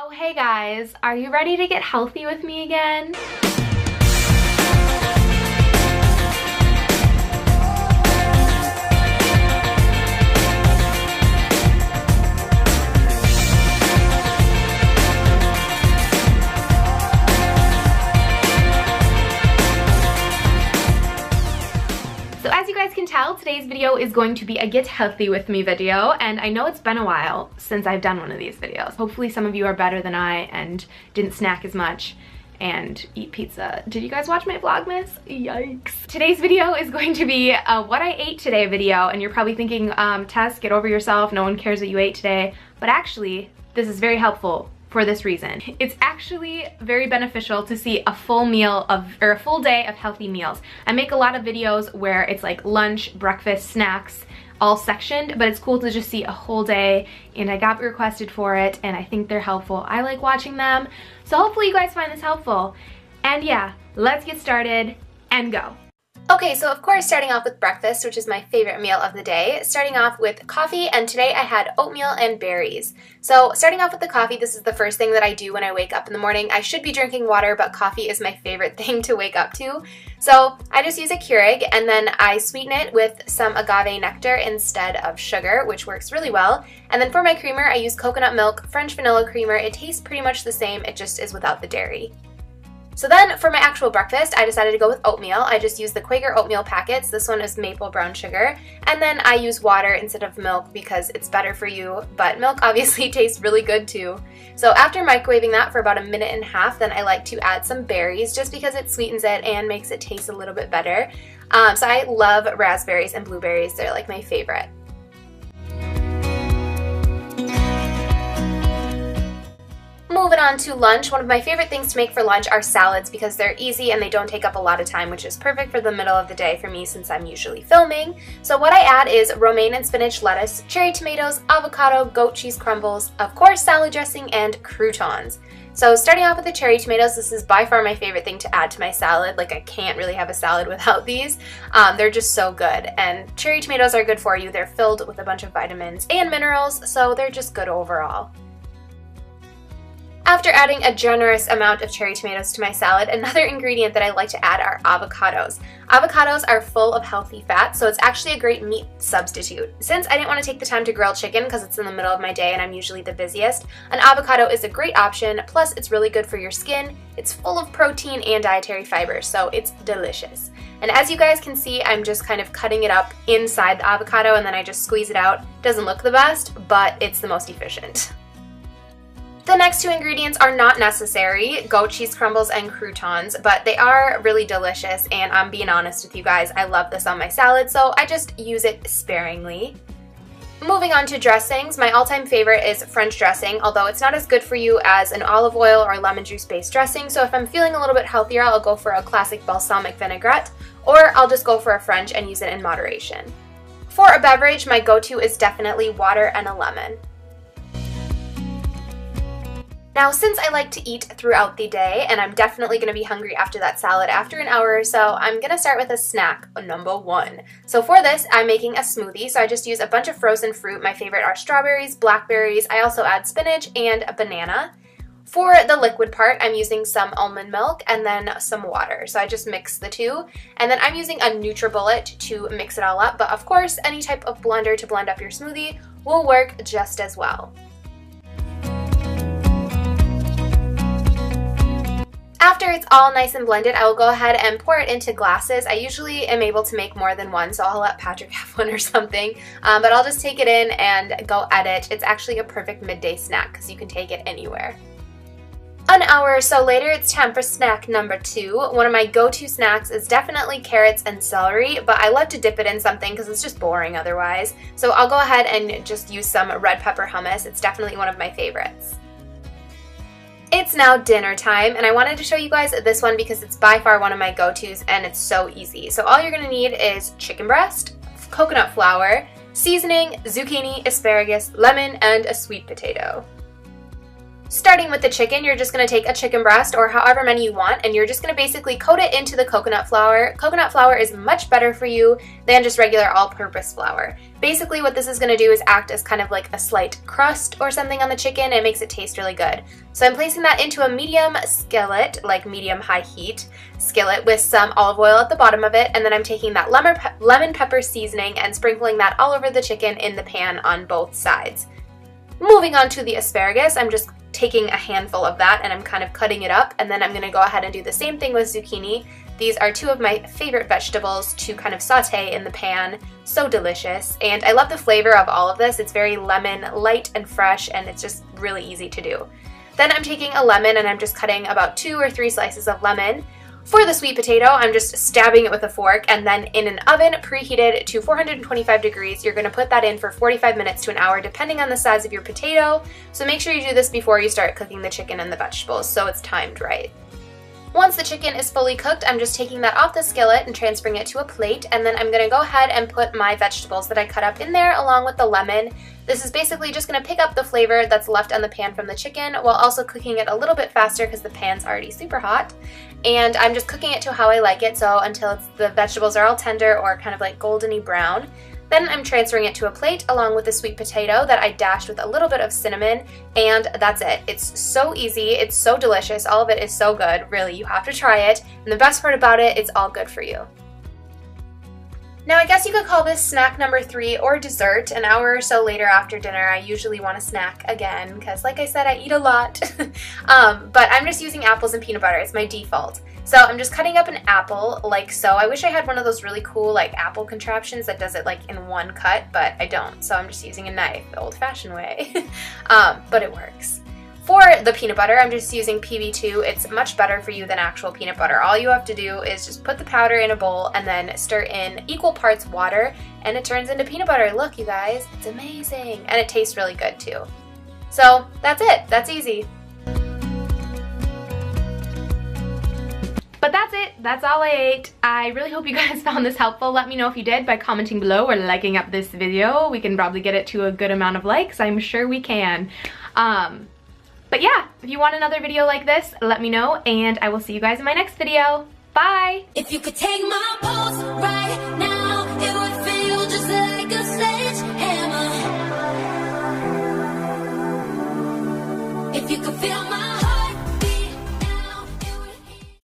Oh, hey guys, are you ready to get healthy with me again? So as you guys can tell, today's video is going to be a get healthy with me video, and I know it's been a while since I've done one of these videos. Hopefully some of you are better than I and didn't snack as much and eat pizza. Did you guys watch my Vlogmas? Yikes. Today's video is going to be a what I ate today video, and you're probably thinking, Tess, get over yourself, no one cares what you ate today. But actually, this is very helpful for this reason. It's actually very beneficial to see a full meal or a full day of healthy meals. I make a lot of videos where it's like lunch, breakfast, snacks, all sectioned, but it's cool to just see a whole day, and I got requested for it, and I think they're helpful. I like watching them, so hopefully you guys find this helpful. And yeah, let's get started and go. Okay, so of course starting off with breakfast, which is my favorite meal of the day, starting off with coffee, and today I had oatmeal and berries. So starting off with the coffee, this is the first thing that I do when I wake up in the morning. I should be drinking water, but coffee is my favorite thing to wake up to. So I just use a Keurig, and then I sweeten it with some agave nectar instead of sugar, which works really well. And then for my creamer, I use coconut milk, French vanilla creamer. It tastes pretty much the same, it just is without the dairy. So then for my actual breakfast, I decided to go with oatmeal. I just use the Quaker oatmeal packets. This one is maple brown sugar. And then I use water instead of milk because it's better for you, but milk obviously tastes really good too. So after microwaving that for about a minute and a half, then I like to add some berries just because it sweetens it and makes it taste a little bit better. So I love raspberries and blueberries. They're like my favorite. Moving on to lunch, one of my favorite things to make for lunch are salads because they're easy and they don't take up a lot of time, which is perfect for the middle of the day for me since I'm usually filming. So what I add is romaine and spinach lettuce, cherry tomatoes, avocado, goat cheese crumbles, of course salad dressing, and croutons. So starting off with the cherry tomatoes, this is by far my favorite thing to add to my salad. Like, I can't really have a salad without these. They're just so good, and cherry tomatoes are good for you. They're filled with a bunch of vitamins and minerals, so they're just good overall. After adding a generous amount of cherry tomatoes to my salad, another ingredient that I like to add are avocados. Avocados are full of healthy fat, so it's actually a great meat substitute. Since I didn't want to take the time to grill chicken because it's in the middle of my day and I'm usually the busiest, an avocado is a great option, plus it's really good for your skin. It's full of protein and dietary fiber, so it's delicious. And as you guys can see, I'm just kind of cutting it up inside the avocado and then I just squeeze it out. Doesn't look the best, but it's the most efficient. The next two ingredients are not necessary, goat cheese crumbles and croutons, but they are really delicious, and I'm being honest with you guys, I love this on my salad, so I just use it sparingly. Moving on to dressings, my all-time favorite is French dressing, although it's not as good for you as an olive oil or lemon juice based dressing, so if I'm feeling a little bit healthier, I'll go for a classic balsamic vinaigrette, or I'll just go for a French and use it in moderation. For a beverage, my go-to is definitely water and a lemon. Now, since I like to eat throughout the day, and I'm definitely going to be hungry after that salad after an hour or so, I'm going to start with a snack, number one. So for this, I'm making a smoothie, so I just use a bunch of frozen fruit. My favorite are strawberries, blackberries. I also add spinach and a banana. For the liquid part, I'm using some almond milk and then some water. So I just mix the two. And then I'm using a NutriBullet to mix it all up, but of course, any type of blender to blend up your smoothie will work just as well. After it's all nice and blended, I will go ahead and pour it into glasses. I usually am able to make more than one, so I'll let Patrick have one or something. But I'll just take it in and go at it. It's actually a perfect midday snack because you can take it anywhere. An hour or so later, it's time for snack number two. One of my go-to snacks is definitely carrots and celery, but I love to dip it in something because it's just boring otherwise. So I'll go ahead and just use some red pepper hummus. It's definitely one of my favorites. It's now dinner time, and I wanted to show you guys this one because it's by far one of my go-tos and it's so easy. So all you're going to need is chicken breast, coconut flour, seasoning, zucchini, asparagus, lemon, and a sweet potato. Starting with the chicken, you're just going to take a chicken breast or however many you want, and you're just going to basically coat it into the coconut flour. Coconut flour is much better for you than just regular all-purpose flour. Basically what this is going to do is act as kind of like a slight crust or something on the chicken. It makes it taste really good. So I'm placing that into a medium skillet, like medium-high heat skillet with some olive oil at the bottom of it, and then I'm taking that lemon pepper seasoning and sprinkling that all over the chicken in the pan on both sides. Moving on to the asparagus, I'm just taking a handful of that and I'm kind of cutting it up, and then I'm going to go ahead and do the same thing with zucchini. These are two of my favorite vegetables to kind of saute in the pan. So delicious, and I love the flavor of all of this. It's very lemon, light and fresh, and it's just really easy to do. Then I'm taking a lemon and I'm just cutting about 2 or 3 slices of lemon. For the sweet potato, I'm just stabbing it with a fork, and then in an oven preheated to 425 degrees, you're going to put that in for 45 minutes to an hour depending on the size of your potato. So make sure you do this before you start cooking the chicken and the vegetables so it's timed right. Once the chicken is fully cooked, I'm just taking that off the skillet and transferring it to a plate, and then I'm going to go ahead and put my vegetables that I cut up in there along with the lemon. This is basically just going to pick up the flavor that's left on the pan from the chicken while also cooking it a little bit faster because the pan's already super hot. And I'm just cooking it to how I like it, so until the vegetables are all tender or kind of like goldeny brown. Then I'm transferring it to a plate along with the sweet potato that I dashed with a little bit of cinnamon, and that's it. It's so easy, it's so delicious, all of it is so good, really, you have to try it, and the best part about it, it's all good for you. Now I guess you could call this snack number 3 or dessert. An hour or so later after dinner, I usually want to snack again because like I said, I eat a lot. But I'm just using apples and peanut butter, it's my default. So I'm just cutting up an apple like so. I wish I had one of those really cool like apple contraptions that does it like in one cut, but I don't. So I'm just using a knife, the old-fashioned way. But it works. For the peanut butter, I'm just using PB2. It's much better for you than actual peanut butter. All you have to do is just put the powder in a bowl and then stir in equal parts water, and it turns into peanut butter. Look, you guys, it's amazing. And it tastes really good too. So that's it. That's easy. But that's it. That's all I ate. I really hope you guys found this helpful. Let me know if you did by commenting below or liking up this video. We can probably get it to a good amount of likes. I'm sure we can. But yeah, if you want another video like this, let me know, and I will see you guys in my next video. Bye! If you could take my pulse right now, it would feel just like a sledgehammer. If you could feel my